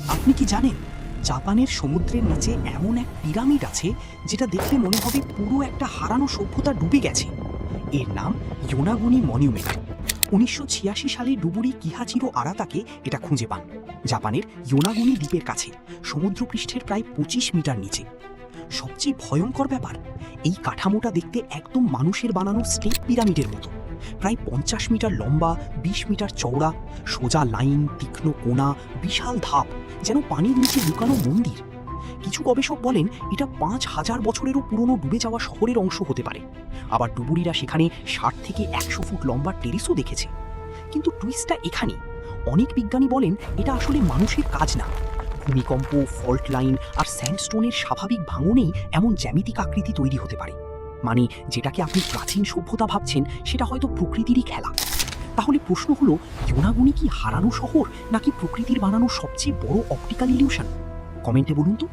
আপনি কি জানেন জাপানের সমুদ্রের নিচে এমন এক পিরামিড আছে যেটা দেখলে মনে হবে পুরো একটা হারানো সভ্যতা ডুবে গেছে। এর নাম ইয়োনাগুনি মনিউমেন্ট। 1986 সালে ডুবুরি কিহাচিরো আরাতাকে এটা খুঁজে পান জাপানের ইয়োনাগুনি দ্বীপের কাছে, সমুদ্রপৃষ্ঠের প্রায় 25 মিটার নিচে। সবচেয়ে ভয়ঙ্কর ব্যাপার, এই কাঠামোটা দেখতে একদম মানুষের বানানো স্টেপ পিরামিডের মতো। প্রায় 50 মিটার লম্বা, 20 মিটার চওড়া, সোজা লাইন, তীক্ষ্ণ কোণা, বিশাল ধাপ, যেন পানির নিচে লুকানো মন্দির। কিছু গবেষক বলেন এটা 5000 বছরেরও পুরনো ডুবে যাওয়া শহরের অংশ হতে পারে। আবার ডুবুরিরা সেখানে 60 থেকে 100 ফুট লম্বা টেরেসও দেখেছে। কিন্তু টুইস্টটা এখানেই, অনেক বিজ্ঞানী বলেন এটা আসলে মানুষের কাজ না। ভূমিকম্প, ফল্ট লাইন আর স্যান্ডস্টোনের স্বাভাবিক ভাঙনেই এমন জ্যামিতিক আকৃতি তৈরি হতে পারে। মানে যেটাকে আপনি প্রাচীন সভ্যতা ভাবছেন সেটা হয়তো প্রকৃতিরই খেলা। তাহলে প্রশ্ন হলো, ইয়োনাগুনি কি হারানো শহর নাকি প্রকৃতির বানানো সবচেয়ে বড় অপটিক্যাল ইলিউশন? কমেন্টে বলুন তো।